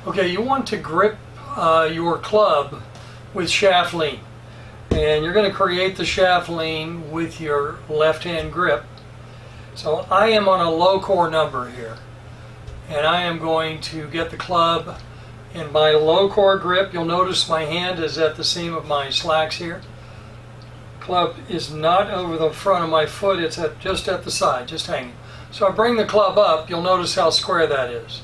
Okay, you want to grip your club with shaft lean, and you're going to create the shaft lean with your left hand grip. So I am on a low core number here, and I am going to get the club in my low core grip. You'll notice my hand is at the seam of my slacks here. Club is not over the front of my foot, it's just at the side, just hanging. So I bring the club up, you'll notice how square that is.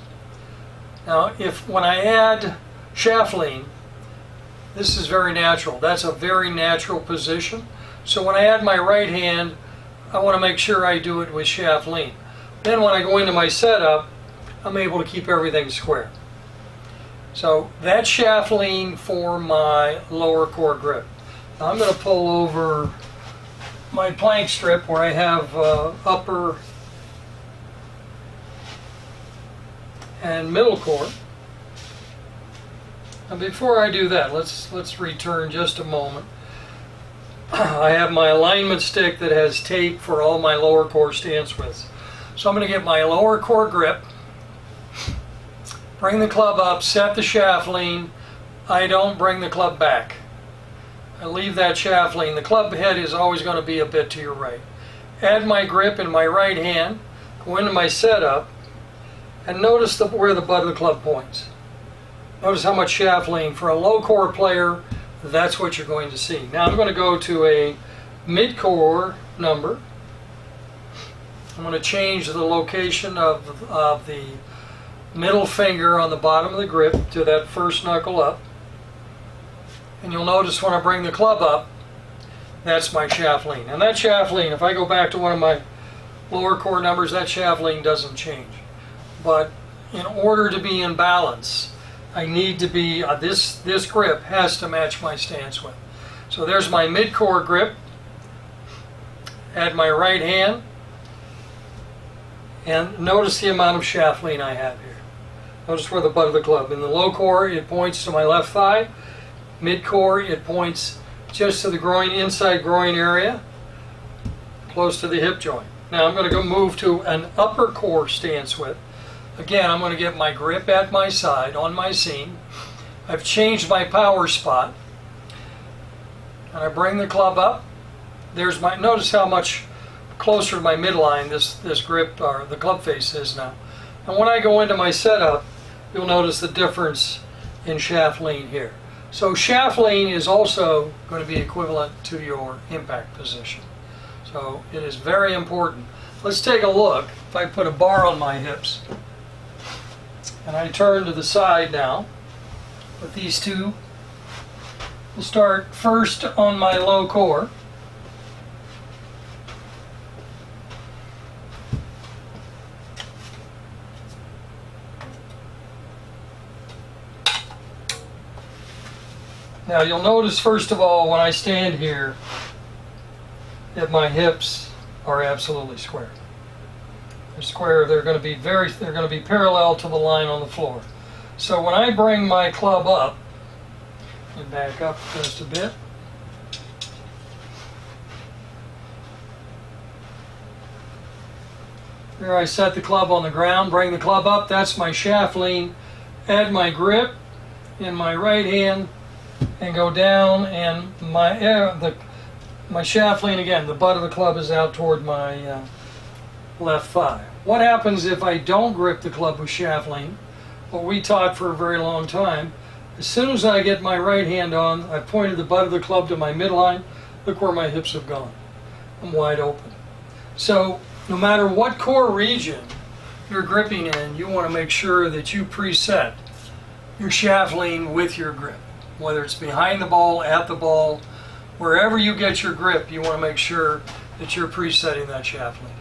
Now, when I add shaft lean, this is very natural. That's a very natural position. So when I add my right hand, I want to make sure I do it with shaft lean. Then when I go into my setup, I'm able to keep everything square. So that's shaft lean for my lower core grip. Now I'm going to pull over my plank strip where I have upper and middle core. And before I do that, let's return just a moment. I have my alignment stick that has tape for all my lower core stance widths. So I'm going to get my lower core grip, bring the club up, set the shaft lean. I don't bring the club back. I leave that shaft lean. The club head is always going to be a bit to your right. Add my grip in my right hand, go into my setup, and notice where the butt of the club points. Notice how much shaft lean. For a low core player, that's what you're going to see. Now I'm going to go to a mid-core number. I'm going to change the location of the middle finger on the bottom of the grip to that first knuckle up. And you'll notice when I bring the club up, that's my shaft lean. And that shaft lean, if I go back to one of my lower core numbers, that shaft lean doesn't change. But in order to be in balance, I need to be, this grip has to match my stance width. So there's my mid-core grip. Add my right hand. And notice the amount of shaft lean I have here. Notice where the butt of the club. In the low core, it points to my left thigh. Mid-core, it points just to the groin, inside groin area, close to the hip joint. Now I'm going to go move to an upper core stance width. Again, I'm going to get my grip at my side, on my seam. I've changed my power spot. And I bring the club up. There's my, notice how much closer to my midline this grip, or the club face is now. And when I go into my setup, you'll notice the difference in shaft lean here. So shaft lean is also going to be equivalent to your impact position. So it is very important. Let's take a look. If I put a bar on my hips and I turn to the side now with these two, we'll start first on my low core. Now you'll notice first of all when I stand here that my hips are absolutely square. They're square, they're going to be parallel to the line on the floor. So when I bring my club up, and back up just a bit. Here I set the club on the ground, bring the club up, that's my shaft lean, add my grip in my right hand, and go down, and my shaft lean again, the butt of the club is out toward my left thigh. What happens if I don't grip the club with shaft lean? Well, we taught for a very long time. As soon as I get my right hand on, I pointed the butt of the club to my midline. Look where my hips have gone. I'm wide open. So no matter what core region you're gripping in, you want to make sure that you preset your shaft lean with your grip. Whether it's behind the ball, at the ball, wherever you get your grip, you want to make sure that you're presetting that shaft lean.